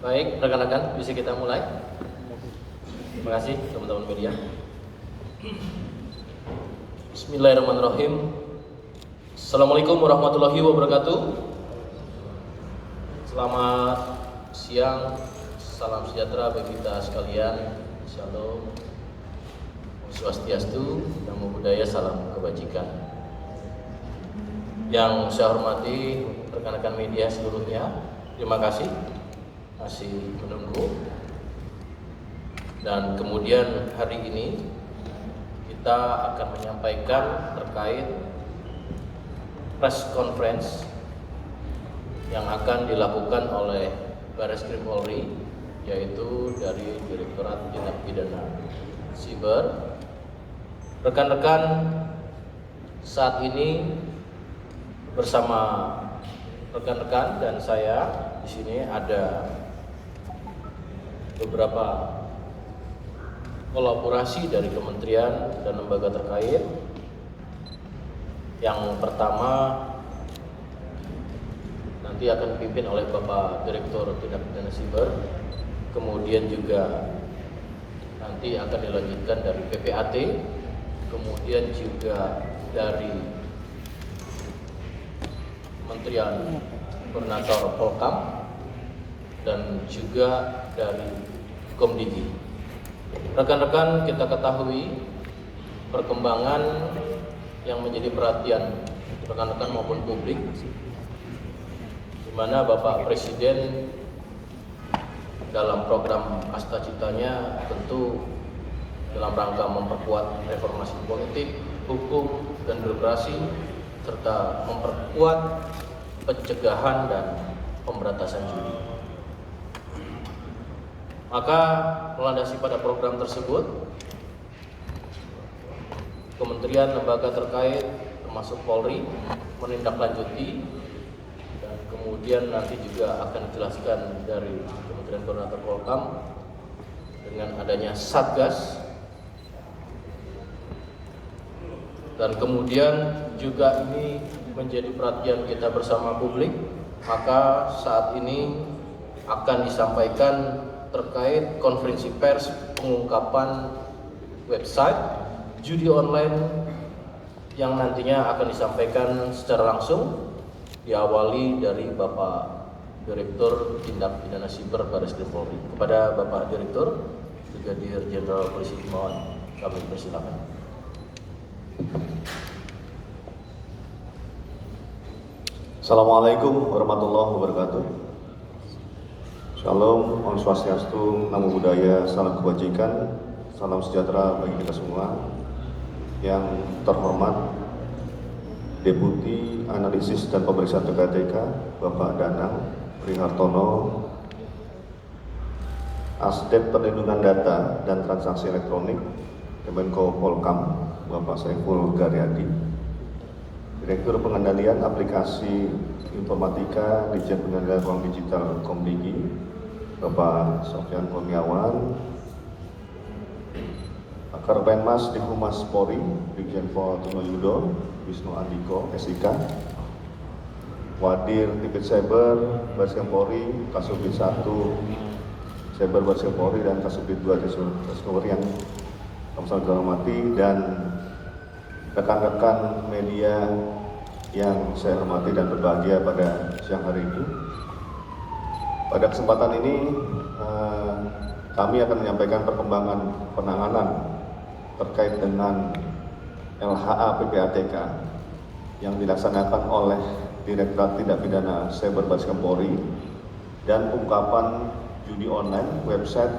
Baik, rekan-rekan, bisa kita mulai. Terima kasih teman-teman media. Bismillahirrahmanirrahim. Assalamualaikum warahmatullahi wabarakatuh. Selamat siang, salam sejahtera bagi kita sekalian. Shalom, Om Swastiastu, Namo Buddhaya, salam kebajikan. Yang saya hormati rekan-rekan media seluruhnya, terima kasih masih menunggu. Dan kemudian hari ini kita akan menyampaikan terkait press conference yang akan dilakukan oleh Bareskrim Polri, yaitu dari Direktorat Tindak Pidana Siber. Rekan-rekan, saat ini bersama rekan-rekan dan saya di sini ada beberapa kolaborasi dari kementerian dan lembaga terkait. Yang pertama nanti akan dipimpin oleh Bapak Direktur Tindak Pidana Siber, kemudian juga nanti akan dilanjutkan dari PPAT, kemudian juga dari Kementerian Koordinator Polkam, dan juga dari Komdigi. Rekan-rekan, kita ketahui perkembangan yang menjadi perhatian rekan-rekan maupun publik, di mana Bapak Presiden dalam program Astacitanya tentu dalam rangka memperkuat reformasi politik, hukum, dan birokrasi, serta memperkuat pencegahan dan pemberantasan judi. Maka melandasi pada program tersebut, kementerian lembaga terkait termasuk Polri menindaklanjuti, dan kemudian nanti juga akan dijelaskan dari Kementerian Koordinator Polkam dengan adanya Satgas. Dan kemudian juga ini menjadi perhatian kita bersama publik, maka saat ini akan disampaikan terkait konferensi pers pengungkapan website judi online yang nantinya akan disampaikan secara langsung, diawali dari Bapak Direktur Tindak Pidana Siber Bareskrim Polri. Kepada Bapak Direktur Brigadir Jenderal Polisi Himawan, kami persilakan. Assalamualaikum warahmatullahi wabarakatuh. Shalom, Om Swastiastu, Namo Buddhaya, salam kebajikan, salam sejahtera bagi kita semua. Yang terhormat Deputi Analisis dan Pemeriksaan PPATK Bapak Danang Prihartono, Asdep Perlindungan Data dan Transaksi Elektronik Kemenko Polkam Bapak Saiful Garyadi, Direktur Pengendalian Aplikasi Informatika Ditjen Pengendalian Ruang Digital Komdigi Bapak Sofyan Kurniawan, Akar Penmas di Humas Polri Brigjen Pol Tuno Yudo Wisnu Andiko SIK, Wadir Tipit Cyber Bareskrim Polri, Kasubdit 1 Cyber Bareskrim Polri dan Kasubdit 2 Bareskrim Polri yang kami hormati, dan rekan-rekan media yang saya hormati dan berbahagia pada siang hari ini. Pada kesempatan ini kami akan menyampaikan perkembangan penanganan terkait dengan LHA PPATK yang dilaksanakan oleh Direktorat Tindak Pidana Siber Bareskrim Polri dan ungkapan judi online website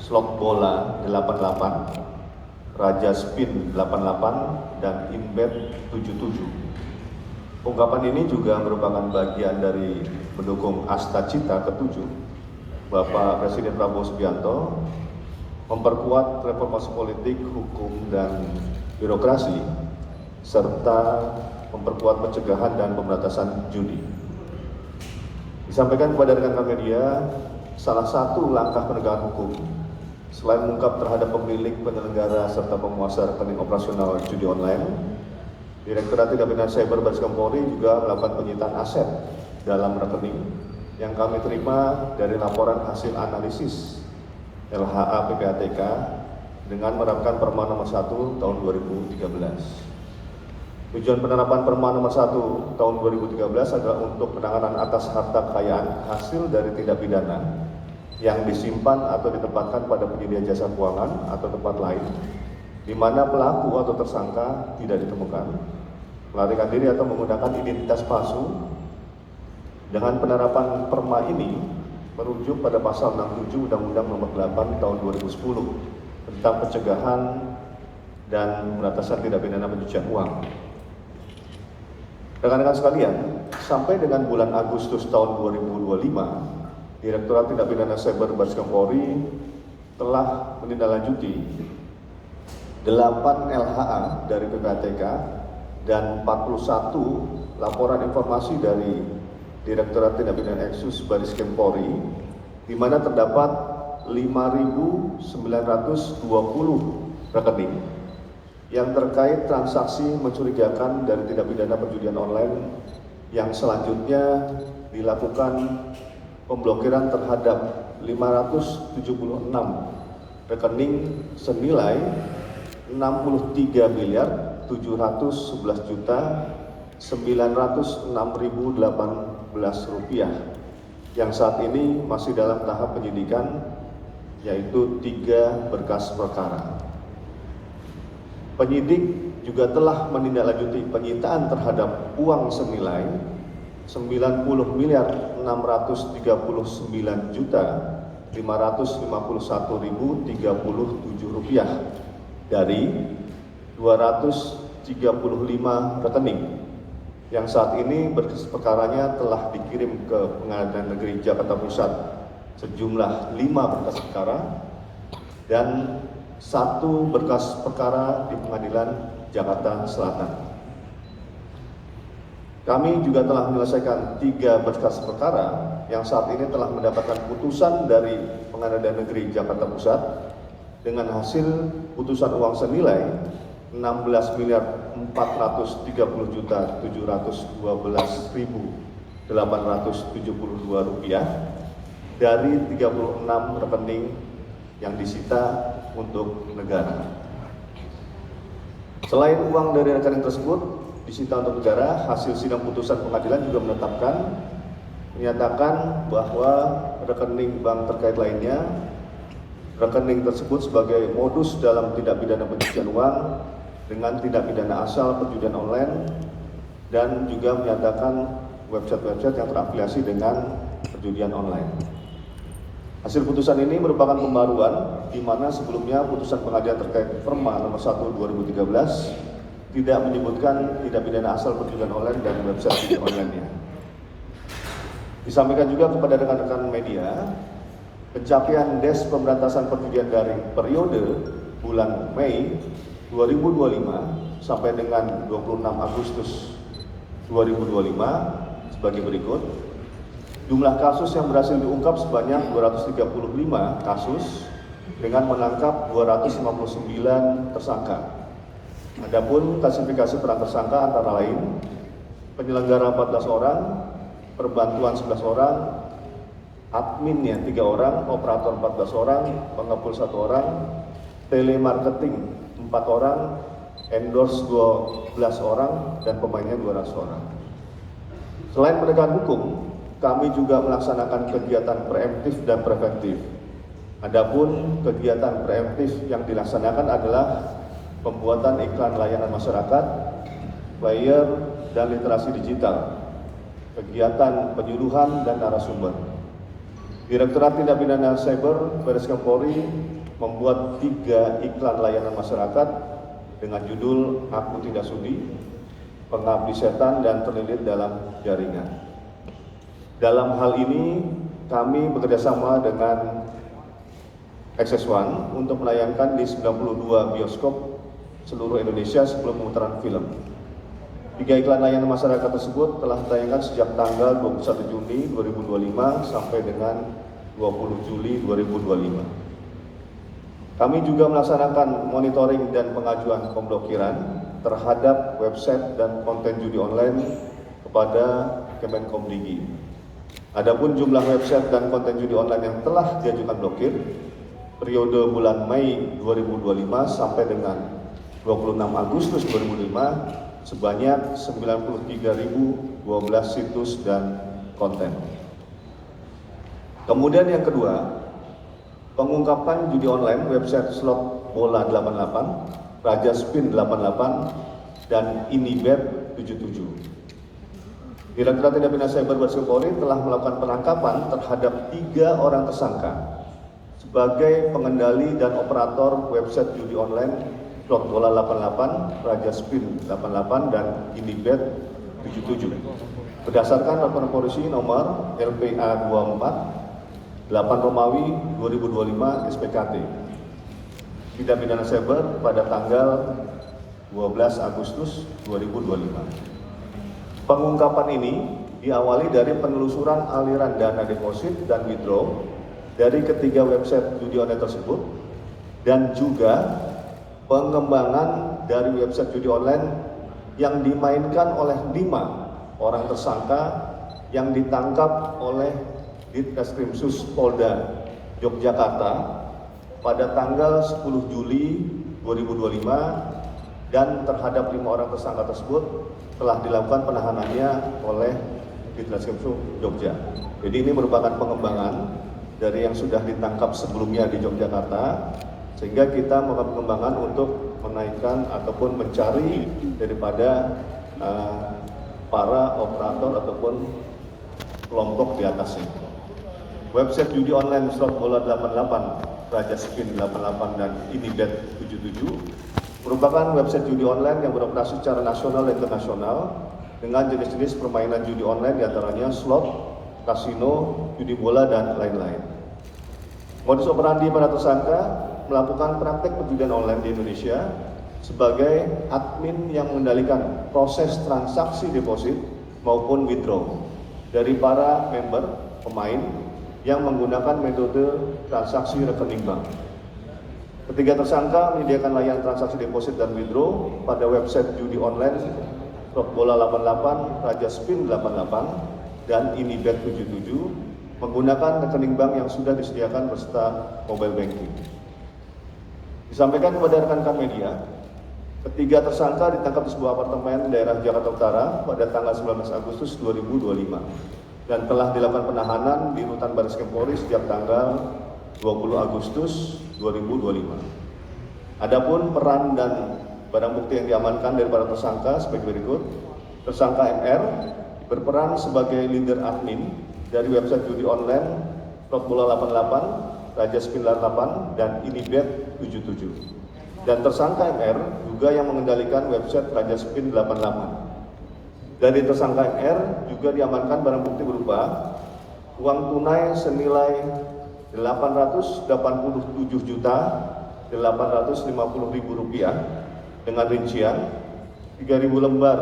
slot bola 88, Raja Spin 88, dan Inbet 77. Ungkapan ini juga merupakan bagian dari mendukung Astacita ke-7 Bapak Presiden Prabowo Subianto memperkuat reformasi politik, hukum, dan birokrasi, serta memperkuat pencegahan dan pemberantasan judi. Disampaikan kepada rekan-rekan media, salah satu langkah penegakan hukum selain mengungkap terhadap pemilik, penyelenggara, serta penguasa rekening operasional judi online, Direktorat Tindak Pidana Siber Bareskrim Polri juga melakukan penyitaan aset dalam rekening yang kami terima dari laporan hasil analisis LHA PPATK dengan menerapkan Perma nomor 1 tahun 2013. Tujuan penerapan Perma nomor 1 tahun 2013 adalah untuk penanganan atas harta kekayaan hasil dari tindak pidana yang disimpan atau ditempatkan pada penyedia jasa keuangan atau tempat lain di mana pelaku atau tersangka tidak ditemukan, melarikan diri atau menggunakan identitas palsu. Dengan penerapan Perma ini merujuk pada pasal 67 Undang-Undang Nomor 8 Tahun 2010 tentang pencegahan dan pemberantasan tindak pidana pencucian uang. Rekan-rekan sekalian, sampai dengan bulan Agustus tahun 2025, Direktorat Tindak Pidana Cyber Bareskrim Polri telah menindaklanjuti 8 LHA dari PPATK dan 41 laporan informasi dari Direktorat Tindak Pidana Eksus Bareskrim Polri, di mana terdapat 5.920 rekening yang terkait transaksi mencurigakan dari tindak pidana perjudian online, yang selanjutnya dilakukan pemblokiran terhadap 576 rekening senilai 63.711.906.018 rupiah yang saat ini masih dalam tahap penyidikan, yaitu 3 berkas perkara. Penyidik juga telah menindaklanjuti penyitaan terhadap uang senilai 90.639.551.037 rupiah dari 235 rekening yang saat ini berkas perkaranya telah dikirim ke Pengadilan Negeri Jakarta Pusat sejumlah 5 berkas perkara dan 1 berkas perkara di Pengadilan Jakarta Selatan. Kami juga telah menyelesaikan 3 berkas perkara yang saat ini telah mendapatkan putusan dari Pengadilan Negeri Jakarta Pusat dengan hasil putusan uang senilai 16.430.712.872 rupiah dari 36 rekening yang disita untuk negara. Selain uang dari rekening tersebut disita untuk negara, hasil sidang putusan pengadilan juga menyatakan bahwa rekening bank terkait lainnya, rekening tersebut sebagai modus dalam tindak pidana pencucian uang dengan tindak pidana asal perjudian online, dan juga menyatakan website-website yang terafiliasi dengan perjudian online. Hasil putusan ini merupakan pembaruan di mana sebelumnya putusan pengadilan terkait Perma nomor 1 2013 tidak menyebutkan tindak pidana asal perjudian online dan website perjudian online-nya. Disampaikan juga kepada rekan-rekan media, pencapaian Des Pemberantasan Perjudian Daring periode bulan Mei 2025 sampai dengan 26 Agustus 2025 sebagai berikut. Jumlah kasus yang berhasil diungkap sebanyak 235 kasus dengan menangkap 259 tersangka. Adapun klasifikasi peran tersangka antara lain penyelenggara 14 orang, perbantuan 11 orang, adminnya 3 orang, operator 14 orang, pengepul 1 orang, telemarketing 4 orang, endorse 12 orang, dan pemainnya 200 orang. Selain penegakan hukum, kami juga melaksanakan kegiatan preemptif dan preventif. Adapun kegiatan preemptif yang dilaksanakan adalah pembuatan iklan layanan masyarakat, flyer, dan literasi digital, kegiatan penyuluhan dan narasumber. Direktorat Tindak Pidana Cyber Bareskrim Polri membuat 3 iklan layanan masyarakat dengan judul Aku Tidak Sudi, Pengabdi Setan, dan Terlilit dalam Jaringan. Dalam hal ini, kami bekerjasama dengan Access One untuk menayangkan di 92 bioskop seluruh Indonesia sebelum pemutaran film. 3 iklan layanan masyarakat tersebut telah ditayangkan sejak tanggal 21 Juni 2025 sampai dengan 20 Juli 2025. Kami juga melaksanakan monitoring dan pengajuan pemblokiran terhadap website dan konten judi online kepada Kemenkomdigi. Adapun jumlah website dan konten judi online yang telah diajukan blokir periode bulan Mei 2025 sampai dengan 26 Agustus 2025 sebanyak 93.012 situs dan konten. Kemudian yang kedua, pengungkapan judi online website slot bola 88, Raja Spin 88, dan Inibet 77. Direktorat Tindak Pidana Cyber Baris Krim Polri telah melakukan penangkapan terhadap 3 orang tersangka sebagai pengendali dan operator website judi online slot bola 88, Raja Spin 88, dan Inibet 77. Berdasarkan laporan polisi nomor LPA 24 8 Romawi 2025 SPKT tindak pidana cyber pada tanggal 12 Agustus 2025. Pengungkapan ini diawali dari penelusuran aliran dana deposit dan withdraw dari ketiga website judi online tersebut dan juga pengembangan dari website judi online yang dimainkan oleh 5 orang tersangka yang ditangkap oleh Ditreskrimsus Polda Yogyakarta pada tanggal 10 Juli 2025 dan terhadap 5 orang tersangka tersebut telah dilakukan penahanannya oleh Ditreskrimsus Jogja. Jadi ini merupakan pengembangan dari yang sudah ditangkap sebelumnya di Yogyakarta, sehingga kita melakukan pengembangan untuk menaikkan ataupun mencari daripada para operator ataupun kelompok di atasnya. Website judi online slot bola 88, Raja Spin 88, dan Inibet 77 merupakan website judi online yang beroperasi secara nasional dan internasional dengan jenis-jenis permainan judi online diantaranya slot, kasino, judi bola, dan lain-lain. Modus operandi para tersangka melakukan praktek perjudian online di Indonesia sebagai admin yang mengendalikan proses transaksi deposit maupun withdraw dari para member pemain yang menggunakan metode transaksi rekening bank. Ketiga tersangka menyediakan layanan transaksi deposit dan withdraw pada website judi online slot bola 88, Raja Spin 88, dan Inibet 77 menggunakan rekening bank yang sudah disediakan beserta mobile banking. Disampaikan kepada rekan-rekan media, ketiga tersangka ditangkap di sebuah apartemen daerah Jakarta Utara pada tanggal 19 Agustus 2025 dan telah dilakukan penahanan di Rutan Baris Krim Polri sejak tanggal 20 Agustus 2025. Adapun peran dan barang bukti yang diamankan dari para tersangka sebagai berikut. Tersangka MR berperan sebagai leader admin dari website judi online slot bola 88, Raja Spin 88, dan Inibet 77. Dan tersangka MR juga yang mengendalikan website Raja Spin 88. Dari tersangka MR juga diamankan barang bukti berupa uang tunai senilai Rp887.850.000 dengan rincian 3.000 lembar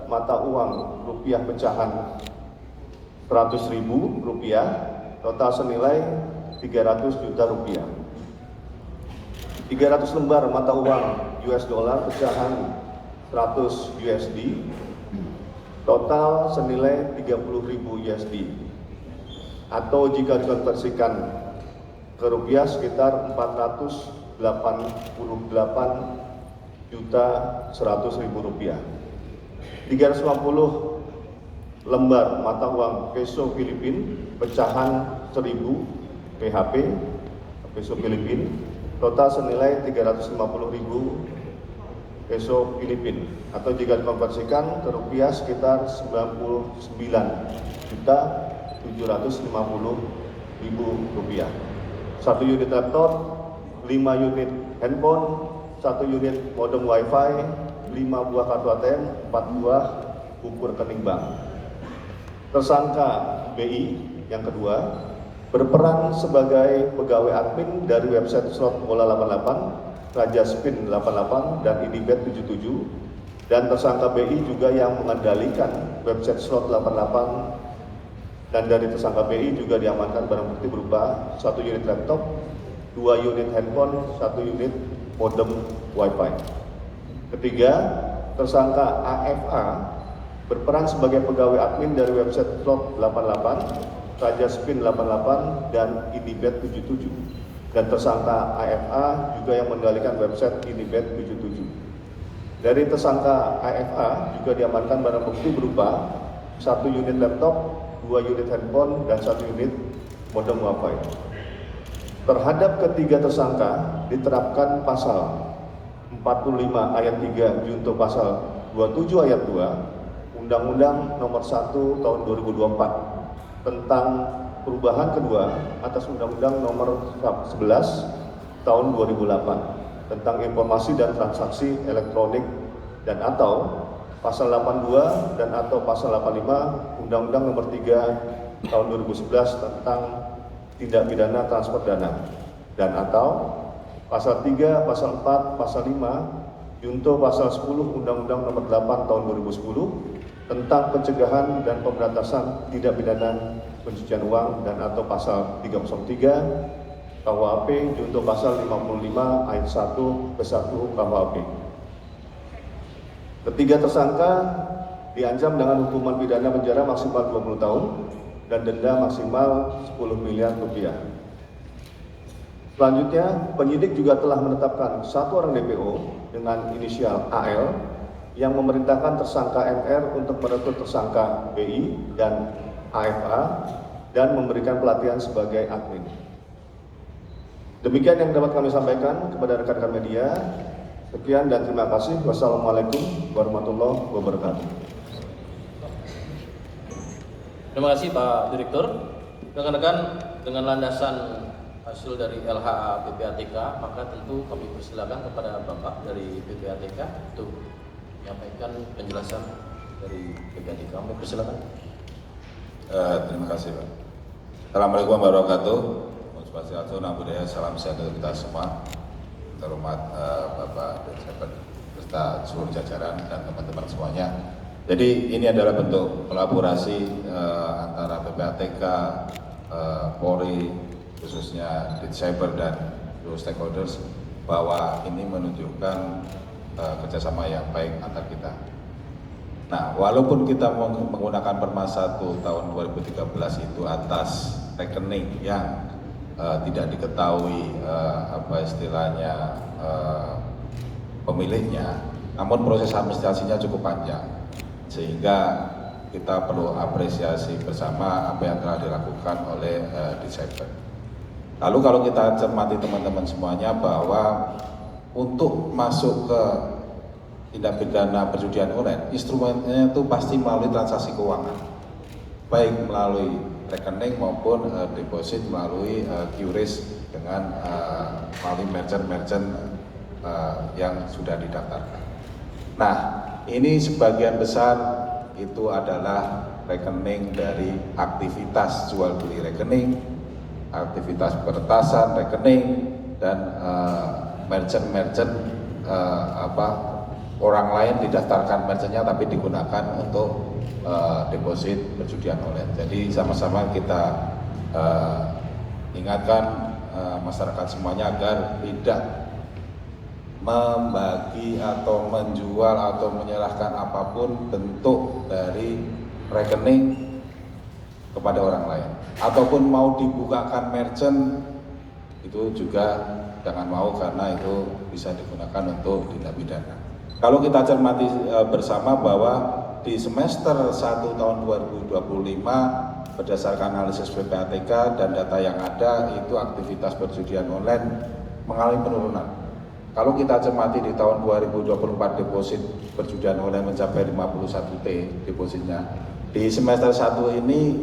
mata uang rupiah pecahan Rp100.000, total senilai Rp300 juta. 300 lembar mata uang US dollar pecahan 100 USD, total senilai 30.000 USD, atau jika dikonversikan ke rupiah sekitar 488.100.000 rupiah. 350 lembar mata uang peso Filipin pecahan 1000 PHP peso Filipin, total senilai 350.000 peso Filipin, atau jika dikonversikan ke rupiah sekitar 99.750.000 rupiah. 1 unit laptop, 5 unit handphone, 1 unit modem wifi, 5 buah kartu ATM, 4 buah buku rekening bank. Tersangka BI yang kedua berperan sebagai pegawai admin dari website slot bola 88, Raja Spin 88, dan Inibet 77, dan tersangka BI juga yang mengendalikan website slot 88, dan dari tersangka BI juga diamankan barang bukti berupa 1 unit laptop, 2 unit handphone, 1 unit modem wifi. Ketiga, tersangka AFA berperan sebagai pegawai admin dari website slot 88, Raja Spin 88, dan Indibet 77. Dan tersangka AFA juga yang mengendalikan website Indibet 77. Dari tersangka AFA juga diamankan barang bukti berupa 1 unit laptop, 2 unit handphone, dan 1 unit modem wifi. Terhadap ketiga tersangka diterapkan pasal 45 ayat 3 junto pasal 27 ayat 2 Undang-Undang Nomor 1 Tahun 2024 tentang perubahan kedua atas Undang-Undang Nomor 11 Tahun 2008 tentang informasi dan transaksi elektronik, dan atau pasal 82 dan atau pasal 85 Undang-Undang Nomor 3 Tahun 2011 tentang tindak pidana transfer dana, dan atau pasal 3, pasal 4, pasal 5 junto pasal 10 Undang-Undang Nomor 8 Tahun 2010 tentang pencegahan dan pemberantasan tindak pidana pencucian uang, dan atau pasal 303 KUHP junto pasal 55 ayat 1 ke 1 KUHP. Ketiga tersangka diancam dengan hukuman pidana penjara maksimal 20 tahun dan denda maksimal 10 miliar rupiah. Selanjutnya, penyidik juga telah menetapkan satu orang DPO dengan inisial AL yang memerintahkan tersangka MR untuk merekrut tersangka BI dan AFA dan memberikan pelatihan sebagai admin. Demikian yang dapat kami sampaikan kepada rekan-rekan media. Sekian dan terima kasih. Wassalamualaikum warahmatullahi wabarakatuh. Terima kasih Pak Direktur. Rekan-rekan, dengan landasan hasil dari LHA PPATK, maka tentu kami persilakan kepada Bapak dari PPATK untuk menyampaikan penjelasan dari PPATK. Kami persilakan. Terima kasih Pak. Assalamualaikum warahmatullahi wabarakatuh. Nama budaya, salam sehat untuk kita semua. Terhormat Bapak dan sahabat serta seluruh jajaran dan teman-teman semuanya. Jadi ini adalah bentuk kolaborasi antara PPATK, Polri, khususnya Ditcyber dan seluruh stakeholders, bahwa ini menunjukkan kerjasama yang baik antar kita. Nah, walaupun kita menggunakan Perma 1 tahun 2013 itu atas rekening yang tidak diketahui apa istilahnya pemiliknya, namun proses administrasinya cukup panjang, sehingga kita perlu apresiasi bersama apa yang telah dilakukan oleh Ditcyber. Lalu kalau kita cermati teman-teman semuanya, bahwa untuk masuk ke tindak pidana perjudian online, instrumennya itu pasti melalui transaksi keuangan, baik melalui rekening maupun deposit melalui QRIS dengan melalui merchant-merchant yang sudah didaftarkan. Nah, ini sebagian besar itu adalah rekening dari aktivitas jual beli rekening, aktivitas peretasan rekening, dan merchant-merchant orang lain didaftarkan merchantnya tapi digunakan untuk deposit perjudian online. Jadi sama-sama kita ingatkan masyarakat semuanya agar tidak membagi atau menjual atau menyerahkan apapun bentuk dari rekening kepada orang lain, ataupun mau dibukakan merchant itu juga jangan mau, karena itu bisa digunakan untuk tindak pidana. Kalau kita cermati bersama bahwa di semester 1 tahun 2025 berdasarkan analisis PPATK dan data yang ada, itu aktivitas perjudian online mengalami penurunan. Kalau kita cermati di tahun 2024 deposit perjudian online mencapai 51 T depositnya. Di semester 1 ini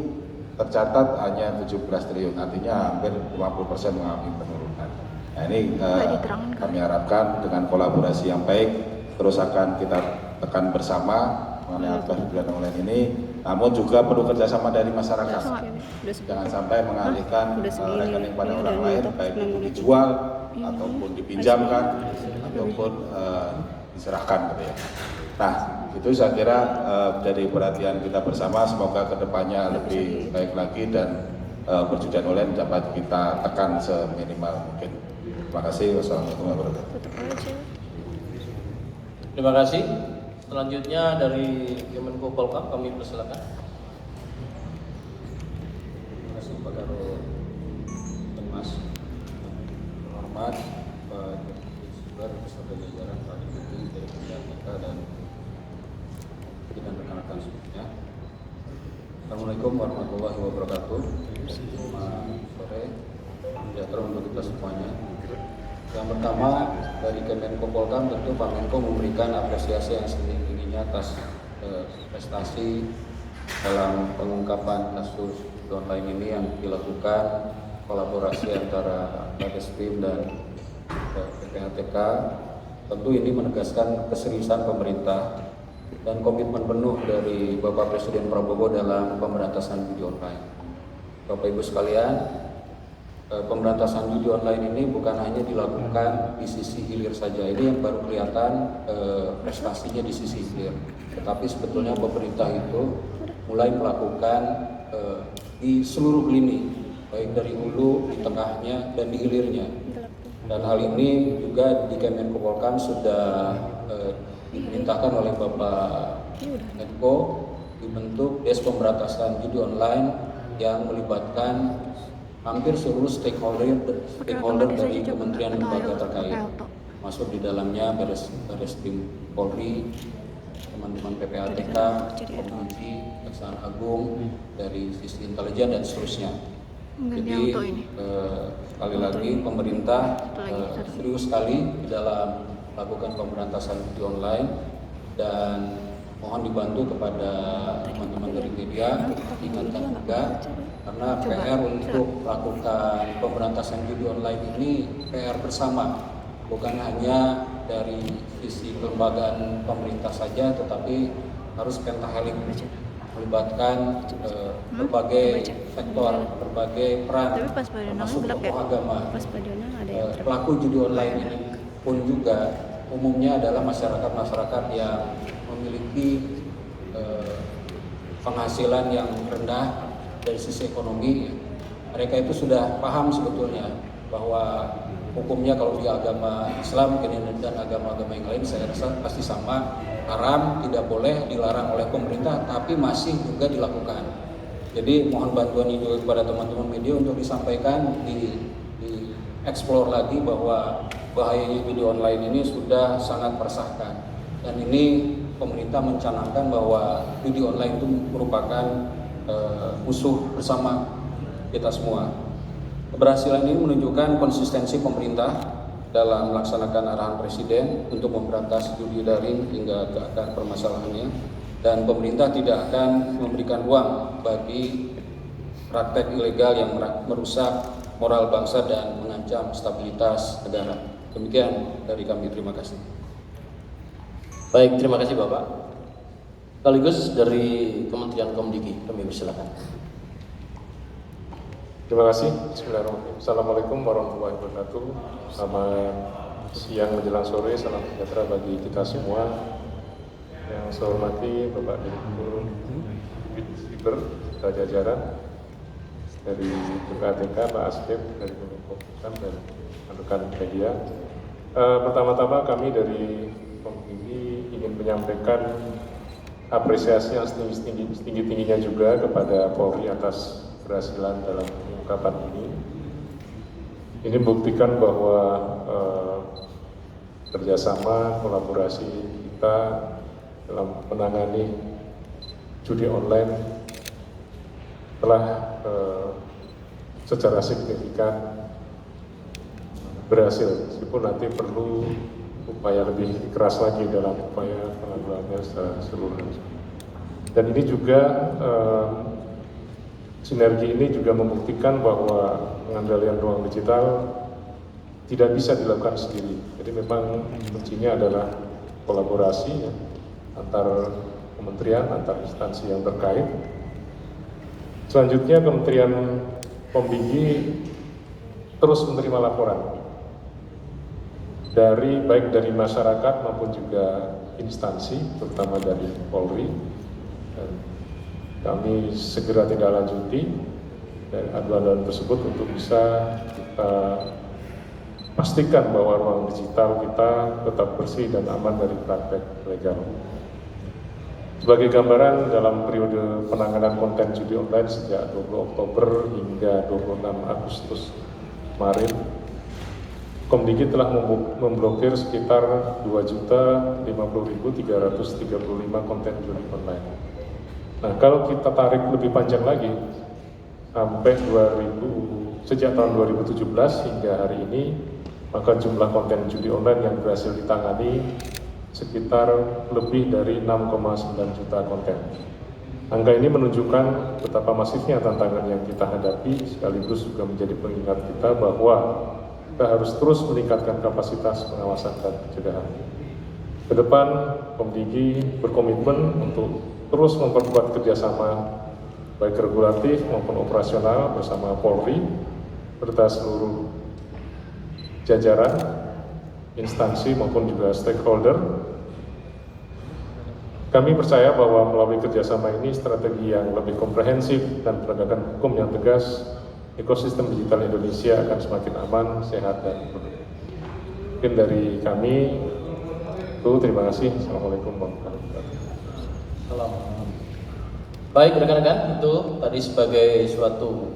tercatat hanya 17 triliun, artinya hampir 50% mengalami penurunan. Nah, ini kami harapkan dengan kolaborasi yang baik terus akan kita tekan bersama mengenai perjudian online ini, namun juga perlu kerjasama dari masyarakat. Jangan sampai mengalihkan rekening pada orang lain, baik itu dijual ataupun dipinjamkan ataupun diserahkan gitu ya. Nah, itu saya kira dari perhatian kita bersama, semoga kedepannya lebih baik lagi dan perjudian online dapat kita tekan seminimal mungkin. Terima kasih. Wassalamualaikum warahmatullahi wabarakatuh. Terima kasih. Selanjutnya dari Kemenko Polhukam kami persilakan. kasih Pak Karo Temas, hormat Pak Deputi Subar beserta jajaran Pak Deputi dari PPATK dan rekan-rekan semuanya. Assalamualaikum warahmatullahi wabarakatuh. Selamat sore, sejahtera untuk kita semuanya. Yang pertama dari Kemenko Polhukam, tentu Pak Menko memberikan apresiasi yang setinggi-tingginya atas prestasi dalam pengungkapan kasus online ini yang dilakukan kolaborasi antara Barreskrim dan PPATK. Tentu ini menegaskan keseriusan pemerintah dan komitmen penuh dari Bapak Presiden Prabowo dalam pemberantasan judi online. Bapak Ibu sekalian, pemberantasan judi online ini bukan hanya dilakukan di sisi hilir saja. Ini yang baru kelihatan prestasinya di sisi hilir. Tetapi sebetulnya pemerintah itu mulai melakukan di seluruh lini, baik dari hulu, di tengahnya, dan di hilirnya. Dan hal ini juga di Kemenko Polhukam sudah diperintahkan oleh Bapak Menko dibentuk Des Pemberantasan Judi Online yang melibatkan hampir seluruh stakeholder dari kementerian lembaga terkait, masuk di dalamnya Barreskrim Polri, teman-teman PPATK, Komisi, Kejaksaan Agung, dari sisi intelijen dan seterusnya. Jadi sekali lagi pemerintah serius sekali di dalam melakukan pemberantasan judi online dan mohon dibantu kepada teman-teman dari media, ingatkan juga karena PR untuk melakukan pemberantasan judi online ini PR bersama, bukan hanya dari sisi kelembagaan pemerintah saja, tetapi harus pentahelik, melibatkan berbagai sektor, berbagai peran, termasuk tokoh agama. Pelaku judi online ini pun juga umumnya adalah masyarakat yang memiliki penghasilan yang rendah dari sisi ekonomi. Mereka itu sudah paham sebetulnya bahwa hukumnya kalau di agama Islam dan agama-agama yang lain saya rasa pasti sama, haram, tidak boleh, dilarang oleh pemerintah, tapi masih juga dilakukan. Jadi mohon bantuan juga kepada teman-teman media untuk disampaikan, di explore lagi bahwa bahayanya judi online ini sudah sangat meresahkan. Dan ini pemerintah mencanangkan bahwa judi online itu merupakan musuh bersama kita semua. Keberhasilan ini menunjukkan konsistensi pemerintah dalam melaksanakan arahan Presiden untuk memberantas judi daring hingga ke akar permasalahannya, dan pemerintah tidak akan memberikan ruang bagi praktek ilegal yang merusak moral bangsa dan mengancam stabilitas negara. Demikian dari kami, terima kasih. Baik, terima kasih Bapak. Sekaligus dari Kementerian Komdiki, kami persilakan. Terima kasih. Bismillahirrahmanirrahim. Assalamualaikum warahmatullahi wabarakatuh. Selamat siang menjelang sore, salam sejahtera bagi kita semua. Yang saya hormati Bapak Direktur Siber, serta jajaran dari PPATK, Pak Asdep, dari Kemenko Polhukam dan rekan media. Pertama-tama kami dari Komdiki ingin menyampaikan apresiasi yang setinggi-tingginya juga kepada Polri atas keberhasilan dalam pengungkapan ini. Ini buktikan bahwa kerjasama, kolaborasi kita dalam menangani judi online telah secara signifikan berhasil, meskipun nanti perlu upaya lebih keras lagi dalam upaya penanggulangannya secara keseluruhan. Dan ini juga sinergi ini juga membuktikan bahwa pengendalian ruang digital tidak bisa dilakukan sendiri. Jadi memang kuncinya adalah kolaborasi ya, antar kementerian, antar instansi yang terkait. Selanjutnya Kementerian Komdiki terus menerima laporan baik dari masyarakat maupun juga instansi, terutama dari Polri. Dan kami segera tindak lanjuti dari aduan-aduan tersebut untuk bisa kita pastikan bahwa ruang digital kita tetap bersih dan aman dari praktek ilegal. Sebagai gambaran, dalam periode penanganan konten judi online sejak 20 Oktober hingga 26 Agustus kemarin, Komdigi telah memblokir sekitar 2.050.335 konten judi online. Nah, kalau kita tarik lebih panjang lagi, sampai sejak tahun 2017 hingga hari ini, maka jumlah konten judi online yang berhasil ditangani sekitar lebih dari 6,9 juta konten. Angka ini menunjukkan betapa masifnya tantangan yang kita hadapi, sekaligus juga menjadi pengingat kita bahwa kita harus terus meningkatkan kapasitas pengawasan dan pencegahan. Ke depan, Komdigi berkomitmen untuk terus memperkuat kerjasama baik regulatif maupun operasional bersama Polri, serta seluruh jajaran, instansi maupun juga stakeholder. Kami percaya bahwa melalui kerjasama ini, strategi yang lebih komprehensif dan penegakan hukum yang tegas, ekosistem digital Indonesia akan semakin aman, sehat, dan produktif. Mungkin dari kami itu, terima kasih. Assalamualaikum warahmatullahi wabarakatuh. Baik rekan-rekan, itu tadi sebagai suatu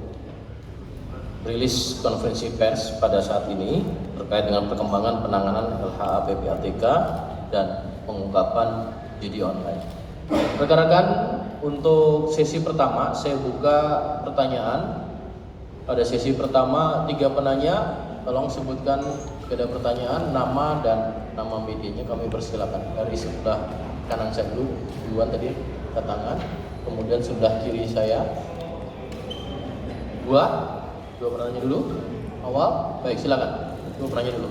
rilis konferensi pers pada saat ini terkait dengan perkembangan penanganan LHA PPATK dan pengungkapan judi online. Rekan-rekan, untuk sesi pertama saya buka pertanyaan. Pada sesi pertama 3 penanya, tolong sebutkan jika ada pertanyaan, nama dan nama medianya. Kami persilakan dari sebelah kanan saya duluan tadi angkat tangan, kemudian sebelah kiri saya. Dua penanya dulu awal. Baik, silakan. 2 penanya dulu.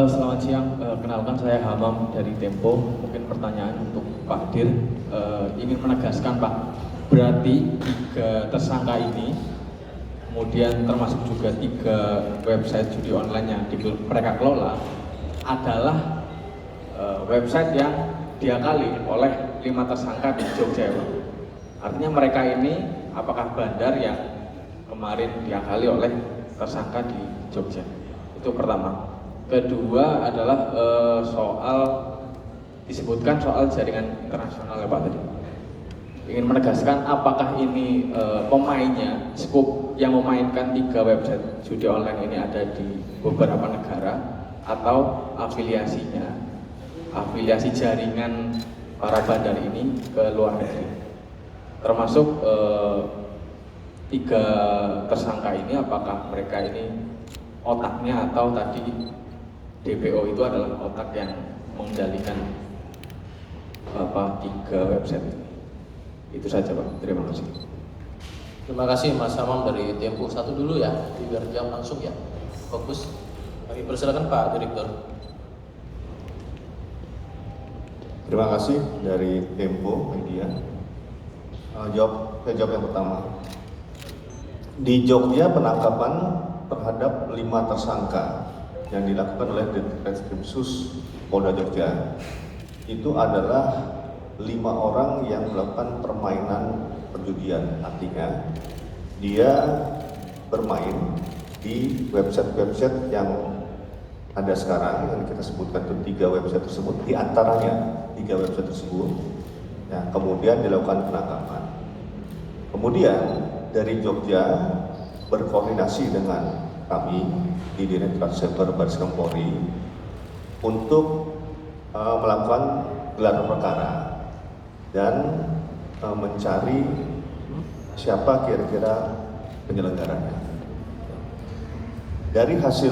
Selamat siang, kenalkan saya Hamam dari Tempo. Mungkin pertanyaan untuk Pak Dir, ingin menegaskan Pak, berarti 3 tersangka ini, kemudian termasuk juga 3 website judi online yang mereka kelola adalah website yang diakali oleh 5 tersangka di Jogja Pak. Artinya mereka ini apakah bandar yang kemarin diakali oleh tersangka di Jogja? Itu pertama. Kedua adalah disebutkan soal jaringan internasional ya Pak tadi. Ingin menegaskan apakah ini pemainnya, skup yang memainkan 3 website judi online ini ada di beberapa negara, atau afiliasi jaringan para bandar ini ke luar negeri. Termasuk 3 tersangka ini, apakah mereka ini otaknya atau tadi DPO itu adalah otak yang mengendalikan 3 website ini. Itu saja Pak, terima kasih. Terima kasih Mas Hamam dari Tempo. Satu dulu ya, biar jam langsung ya, fokus. Kami persilakan Pak Direktur. Terima kasih dari Tempo Media. Saya jawab yang pertama. Di Jogja penangkapan terhadap 5 tersangka yang dilakukan oleh Ditreskrimsus Polda Jogja itu adalah 5 orang yang melakukan permainan perjudian. Artinya dia bermain di website-website yang ada sekarang yang kita sebutkan itu 3 website tersebut, di antaranya 3 website tersebut ya, kemudian dilakukan penangkapan. Kemudian dari Jogja berkoordinasi dengan kami di Direktorat Cyber Barreskrim Polri untuk melakukan gelar perkara dan mencari siapa kira-kira penyelenggaranya. Dari hasil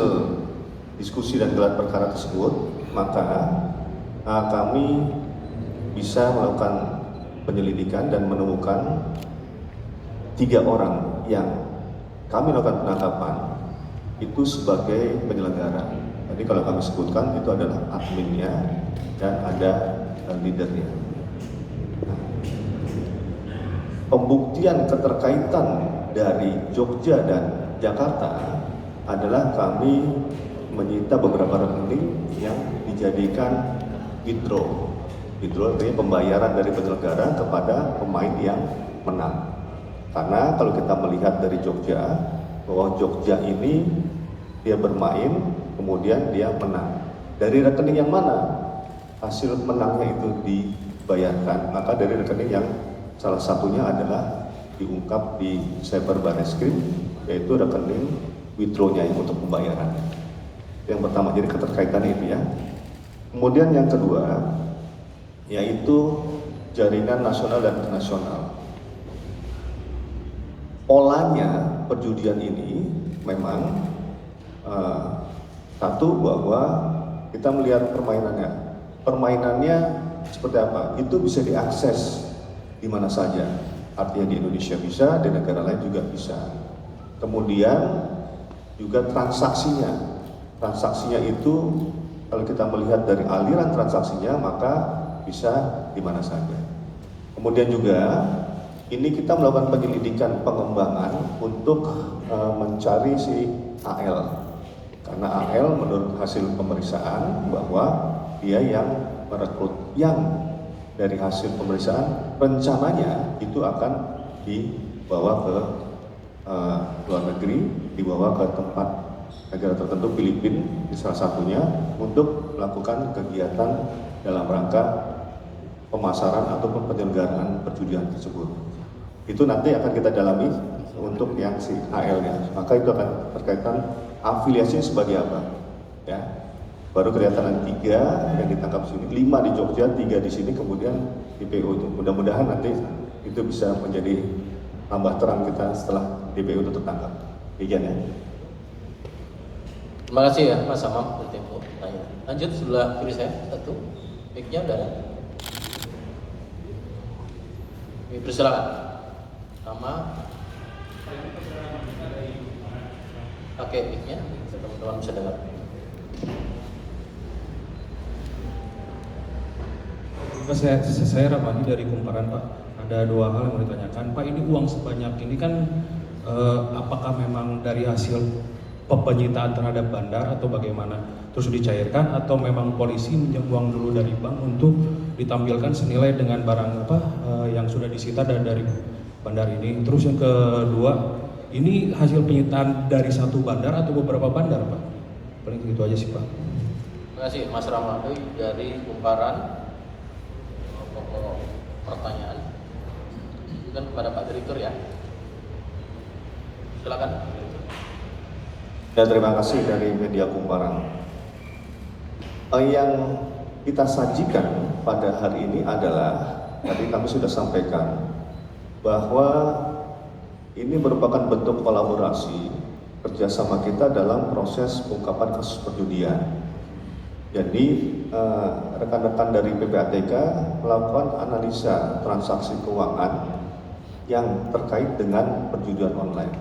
diskusi dan gelar perkara tersebut, maka kami bisa melakukan penyelidikan dan menemukan 3 orang yang kami lakukan penangkapan itu sebagai penyelenggara. Jadi kalau kami sebutkan itu adalah adminnya dan ada leadernya. Pembuktian keterkaitan dari Jogja dan Jakarta adalah kami menyita beberapa rekening yang dijadikan withdraw. Withdraw artinya pembayaran dari penyelenggara kepada pemain yang menang. Karena kalau kita melihat dari Jogja, bahwa Jogja ini dia bermain, kemudian dia menang. Dari rekening yang mana? hasil menangnya itu dibayarkan, maka dari rekening yang salah satunya adalah diungkap di Cyber Barreskrim, yaitu rekening withdraw-nya untuk pembayaran. Yang pertama, jadi keterkaitan itu ya. Kemudian yang kedua, yaitu jaringan nasional dan internasional. Polanya perjudian ini memang satu, bahwa kita melihat permainannya seperti apa, itu bisa diakses di mana saja, artinya di Indonesia bisa, di negara lain juga bisa. Kemudian juga transaksinya itu kalau kita melihat dari aliran transaksinya maka bisa di mana saja. Kemudian juga ini kita melakukan penyelidikan pengembangan untuk mencari si AL, karena AL menurut hasil pemeriksaan bahwa dia yang merekrut, yang dari hasil pemeriksaan rencananya itu akan dibawa ke luar negeri, dibawa ke tempat negara tertentu, Filipina di salah satunya, untuk melakukan kegiatan dalam rangka pemasaran ataupun penyelenggaraan perjudian tersebut. Itu nanti akan kita dalami untuk yang si AL-nya, maka itu akan berkaitan afiliasinya sebagai apa, ya. Baru kelihatan 3 yang ditangkap sini, 5 di Jogja, 3 di sini, kemudian di PO itu. Mudah-mudahan nanti itu bisa menjadi tambah terang kita setelah DPO itu tertangkap. Demikian ya. Terima kasih ya Mas Hamam dari Tempo. Lanjut sebelah kiri saya, satu. Mic-nya udah ada. Persilakan. Nama. Pakai mic-nya, teman-teman bisa dengar. Saya Ramadi dari Kumparan, Pak. Ada 2 hal yang mau ditanyakan, Pak. Ini uang sebanyak ini kan apakah memang dari hasil penyitaan terhadap bandar atau bagaimana, terus dicairkan, atau memang polisi minjem uang dulu dari bank untuk ditampilkan senilai dengan barang yang sudah disita dari bandar ini? Terus yang kedua, ini hasil penyitaan dari satu bandar atau beberapa bandar, Pak? Paling gitu aja sih, Pak. Terima kasih Mas Ramadi dari Kumparan. Pokok pertanyaan itu kan kepada Pak Direktur ya. Silakan. Ya, terima kasih dari media Kumparan. Yang kita sajikan pada hari ini adalah, tadi kami sudah sampaikan bahwa ini merupakan bentuk kolaborasi kerjasama kita dalam proses pengungkapan kasus perjudian. Jadi rekan-rekan dari PPATK melakukan analisa transaksi keuangan yang terkait dengan perjudian online.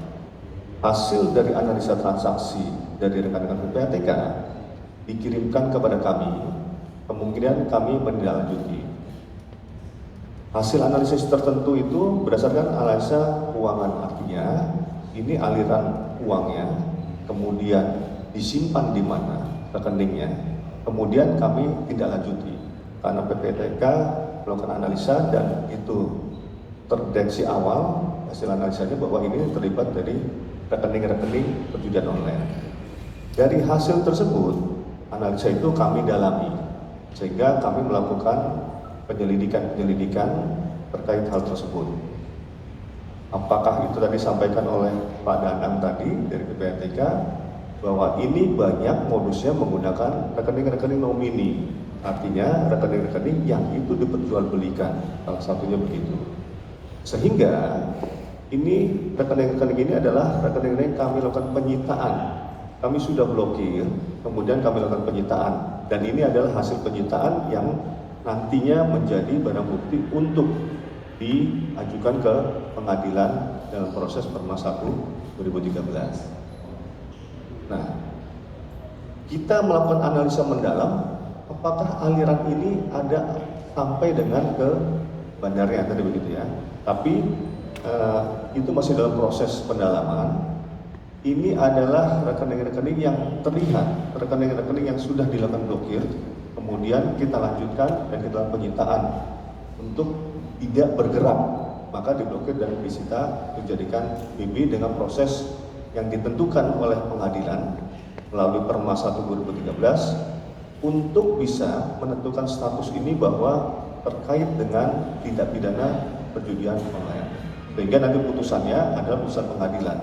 Hasil dari analisa transaksi dari rekan-rekan PPATK dikirimkan kepada kami, kemungkinan kami menindaklanjuti. Hasil analisis tertentu itu berdasarkan analisa keuangan, artinya ini aliran uangnya, kemudian disimpan di mana rekeningnya, kemudian kami tidak lanjuti karena PPATK melakukan analisa dan itu terdeteksi awal hasil analisanya bahwa ini terlibat dari rekening-rekening perjudian online. Dari hasil tersebut, analisa itu kami dalami sehingga kami melakukan penyelidikan terkait hal tersebut. Apakah itu tadi disampaikan oleh Pak Danang tadi dari PPATK bahwa ini banyak modusnya menggunakan rekening-rekening nomini, artinya rekening-rekening yang itu diperjualbelikan, salah satunya begitu. Sehingga ini rekening-rekening ini adalah rekening-rekening kami lakukan penyitaan. Kami sudah blokir, kemudian kami lakukan penyitaan, dan ini adalah hasil penyitaan yang nantinya menjadi barang bukti untuk diajukan ke pengadilan dalam proses Perma 1 2013. Nah, kita melakukan analisa mendalam apakah aliran ini ada sampai dengan ke bandarnya tadi begitu ya. Tapi itu masih dalam proses pendalaman. Ini adalah rekening-rekening yang terlihat, rekening-rekening yang sudah dilakukan blokir, kemudian kita lanjutkan dan kita lakukan penyitaan untuk tidak bergerak, maka diblokir dan disita dijadikan BB dengan proses yang ditentukan oleh pengadilan melalui Perma 1 2013 untuk bisa menentukan status ini bahwa terkait dengan tindak pidana perjudian online. Sehingga nanti putusannya adalah putusan pengadilan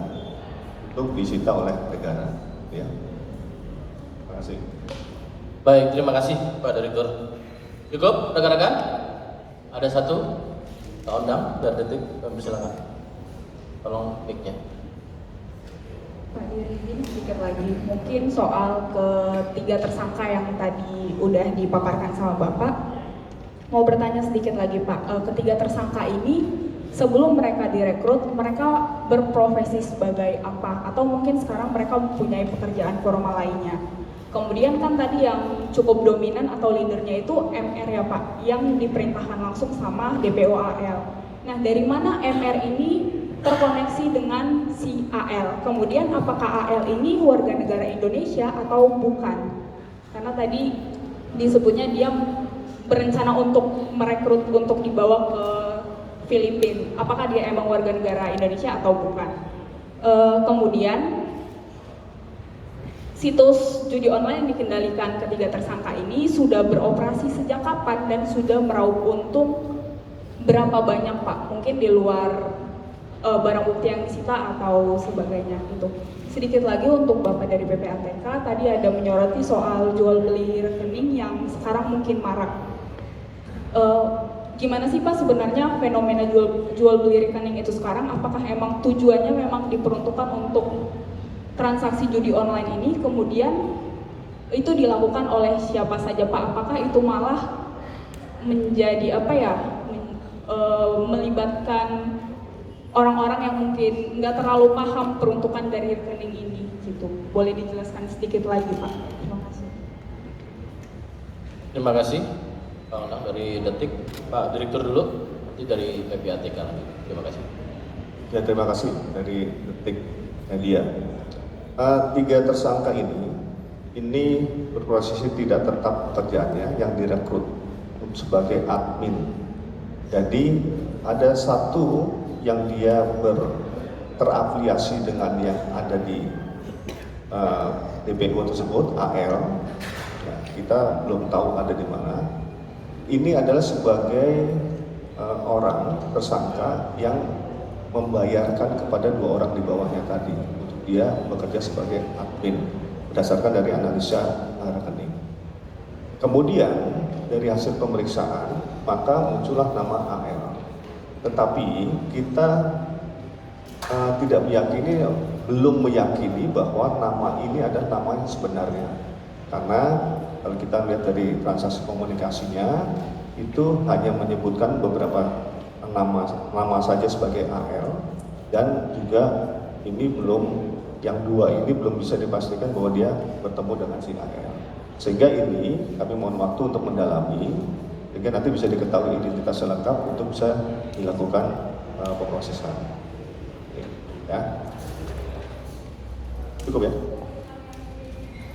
untuk disita oleh negara. Ya. Terima kasih. Baik, terima kasih Pak Direktur. Cukup, rekan-rekan? Ada satu Pak Ondang dan Detik, kami silakan. Tolong mic-nya. Pak Diri, ini sedikit lagi, mungkin soal ketiga tersangka yang tadi udah dipaparkan sama Bapak. Mau bertanya sedikit lagi Pak, ketiga tersangka ini sebelum mereka direkrut, mereka berprofesi sebagai apa? Atau mungkin sekarang mereka mempunyai pekerjaan formal lainnya? Kemudian kan tadi yang cukup dominan atau leadernya itu MR ya Pak, yang diperintahkan langsung sama DPO AL. Nah, dari mana MR ini terkoneksi dengan si AL? Kemudian apakah AL ini warga negara Indonesia atau bukan? Karena tadi disebutnya dia berencana untuk merekrut untuk dibawa ke Filipina. Apakah dia emang warga negara Indonesia atau bukan? Kemudian situs judi online yang dikendalikan ketiga tersangka ini sudah beroperasi sejak kapan dan sudah meraup untung berapa banyak Pak? Mungkin di luar barang bukti yang disita atau sebagainya gitu. Sedikit lagi untuk Bapak dari PPATK, tadi ada menyoroti soal jual beli rekening yang sekarang mungkin marak. Gimana sih Pak sebenarnya fenomena jual beli rekening itu sekarang? Apakah emang tujuannya memang diperuntukkan untuk transaksi judi online ini, kemudian itu dilakukan oleh siapa saja Pak? Apakah itu malah menjadi melibatkan orang-orang yang mungkin nggak terlalu paham peruntukan dari rekening ini gitu? Boleh dijelaskan sedikit lagi Pak? Terima kasih. Terima kasih Pak Ondang dari Detik. Pak Direktur dulu, nanti dari PPATK lagi. Terima kasih. Ya, terima kasih dari Detik Media. Tiga tersangka ini berprosesi tidak tetap pekerjaannya yang direkrut sebagai admin. Jadi ada satu yang dia terafiliasi dengan yang ada di DPO tersebut, AL. Ya, kita belum tahu ada di mana. Ini adalah sebagai orang tersangka yang membayarkan kepada dua orang di bawahnya tadi. Dia bekerja sebagai admin berdasarkan dari analisa rekening. Kemudian dari hasil pemeriksaan maka muncullah nama AL. Tetapi kita belum meyakini bahwa nama ini adalah nama yang sebenarnya. Karena kalau kita lihat dari transaksi komunikasinya itu hanya menyebutkan beberapa nama saja sebagai AL, dan juga ini yang dua ini belum bisa dipastikan bahwa dia bertemu dengan si AL. Sehingga ini kami mohon waktu untuk mendalami sehingga nanti bisa diketahui identitas lengkap untuk bisa dilakukan pemrosesan. Ya. Cukup ya?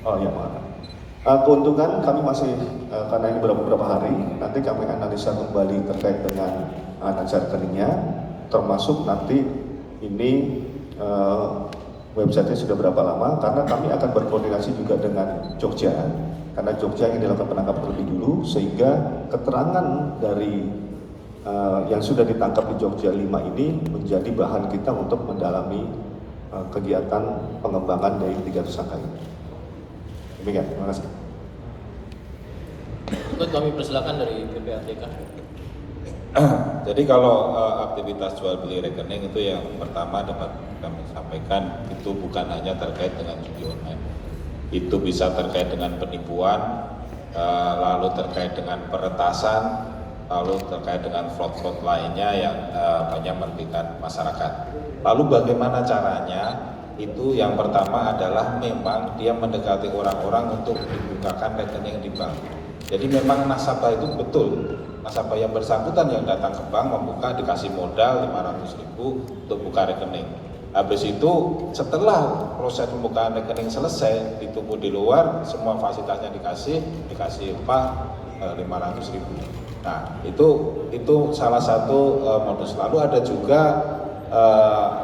Oh ya, maaf. Keuntungan kami masih karena ini beberapa hari nanti kami analisa kembali terkait dengan analisa rekeningnya, termasuk nanti ini websitenya sudah berapa lama, karena kami akan berkoordinasi juga dengan Jogja, karena Jogja yang dilakukan penangkapan terlebih dulu, sehingga keterangan dari yang sudah ditangkap di Jogja 5 ini menjadi bahan kita untuk mendalami kegiatan pengembangan dari tiga tersangka ini. Demikian, terima kasih. Untuk kami persilakan dari PPATK. Jadi kalau aktivitas jual beli rekening itu yang pertama dapat kami sampaikan itu bukan hanya terkait dengan judi online, itu bisa terkait dengan penipuan, lalu terkait dengan peretasan, lalu terkait dengan fraud-fraud lainnya yang banyak merugikan masyarakat. Lalu bagaimana caranya? Itu yang pertama adalah memang dia mendekati orang-orang untuk dibukakan rekening di bank. Jadi memang nasabah itu betul, nasabah yang bersangkutan yang datang ke bank membuka, dikasih modal 500.000 untuk buka rekening. Habis itu setelah proses pembukaan rekening selesai, ditunggu di luar, semua fasilitasnya dikasih upah 500.000. Nah itu salah satu modus. Lalu ada juga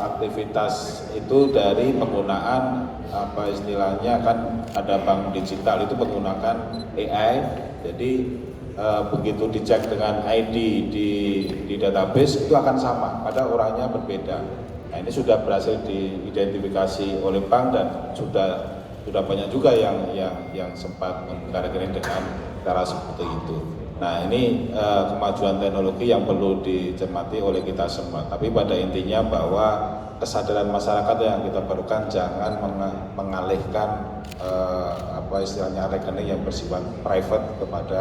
aktivitas itu dari penggunaan apa istilahnya, kan ada bank digital itu menggunakan AI. Jadi begitu dicek dengan ID di database itu akan sama, pada orangnya berbeda. Nah, ini sudah berhasil diidentifikasi oleh bank dan sudah banyak juga yang sempat membuka rekening dengan cara seperti itu. Nah, ini kemajuan teknologi yang perlu dicermati oleh kita semua. Tapi pada intinya bahwa kesadaran masyarakat yang kita perlukan, jangan mengalihkan apa istilahnya rekening yang bersifat private kepada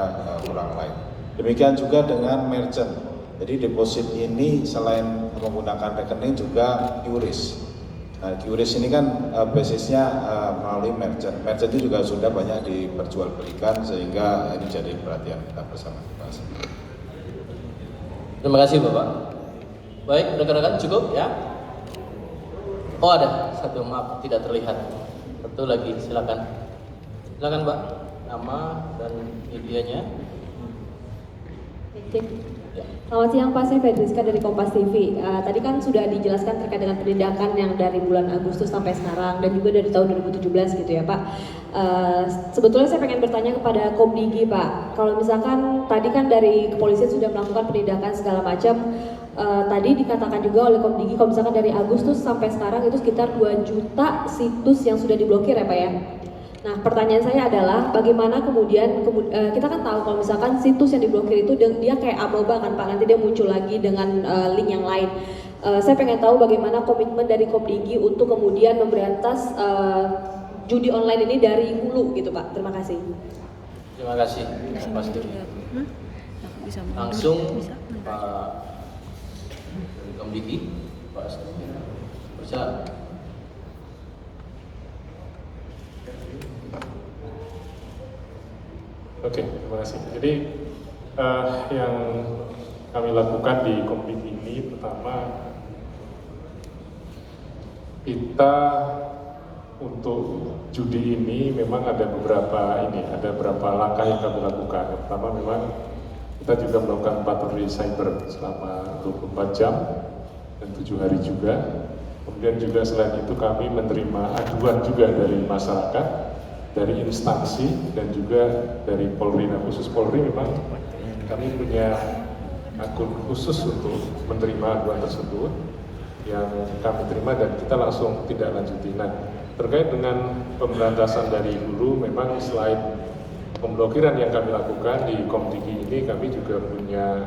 orang lain. Demikian juga dengan merchant. Jadi deposit ini selain menggunakan rekening juga QRIS. Nah, QRIS ini kan basisnya melalui merchant. Merchant itu juga sudah banyak diperjualbelikan sehingga ini jadi perhatian kita bersama. Terima kasih Bapak. Baik, rekan-rekan cukup ya? Oh ada satu, maaf tidak terlihat. Satu lagi, silakan. Silakan Mbak, nama dan medianya. Ya. Selamat siang Pak, saya Fedriska dari Kompas TV. Tadi kan sudah dijelaskan terkait dengan penindakan yang dari bulan Agustus sampai sekarang dan juga dari tahun 2017 gitu ya Pak. Sebetulnya saya pengen bertanya kepada Komdigi Pak. Kalau misalkan tadi kan dari kepolisian sudah melakukan penindakan segala macam. Tadi dikatakan juga oleh Komdigi kalau misalkan dari Agustus sampai sekarang itu sekitar 2 juta situs yang sudah diblokir ya Pak ya. Nah, pertanyaan saya adalah bagaimana kemudian kita kan tahu kalau misalkan situs yang diblokir itu dia kayak amoeba kan Pak, nanti dia muncul lagi dengan link yang lain. Saya pengen tahu bagaimana komitmen dari Komdigi untuk kemudian memberantas judi online ini dari hulu gitu Pak. Terima kasih. Terima kasih Mas Dewi. Langsung Pak Komdigi, Pak Persilakan. Oke, terima kasih. Jadi yang kami lakukan di Komdigi ini, pertama kita untuk judi ini memang ada beberapa langkah yang kami lakukan. Yang pertama memang kita juga melakukan patroli cyber selama 24 jam dan 7 hari juga. Kemudian juga selain itu kami menerima aduan juga dari masyarakat, dari instansi dan juga dari Polri. Nah, khusus Polri memang kami punya akun khusus untuk menerima aduan tersebut yang kami terima dan kita langsung tindak lanjuti. Nah, terkait dengan pemberantasan dari hulu, memang selain pemblokiran yang kami lakukan di Komdigi ini, kami juga punya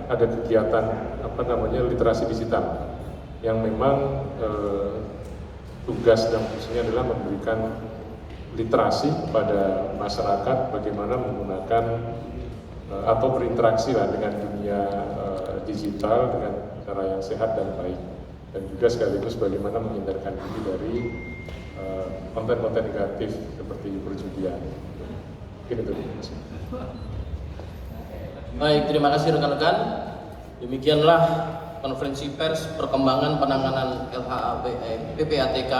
ada kegiatan literasi digital yang memang tugas dan fungsinya adalah memberikan literasi kepada masyarakat bagaimana menggunakan atau berinteraksi dengan dunia digital dengan cara yang sehat dan baik, dan juga sekaligus bagaimana menghindarkan diri dari konten-konten negatif seperti perjudian. Mungkin itu. Baik, terima kasih rekan-rekan. Demikianlah konferensi pers perkembangan penanganan PPATK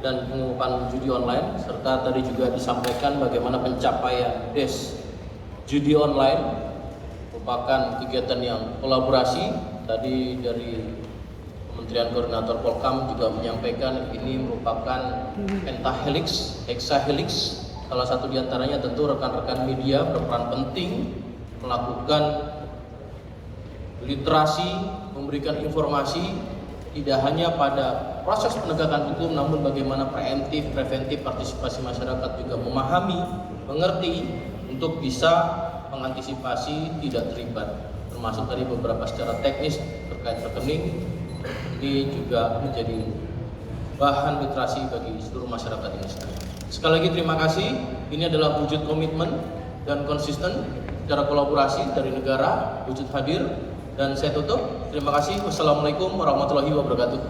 dan pengumuman judi online, serta tadi juga disampaikan bagaimana pencapaian DES judi online merupakan kegiatan yang kolaborasi. Tadi dari Kementerian Koordinator Polkam juga menyampaikan ini merupakan pentahelix, hexahelix. Salah satu diantaranya tentu rekan-rekan media berperan penting melakukan literasi, memberikan informasi tidak hanya pada proses penegakan hukum, namun bagaimana preventif partisipasi masyarakat juga memahami, mengerti untuk bisa mengantisipasi tidak terlibat, termasuk tadi beberapa secara teknis terkait rekening. Ini juga menjadi bahan literasi bagi seluruh masyarakat Indonesia. Sekali lagi terima kasih. Ini adalah wujud komitmen dan konsisten secara kolaborasi dari negara, wujud hadir. Dan saya tutup. Terima kasih. Wassalamualaikum warahmatullahi wabarakatuh.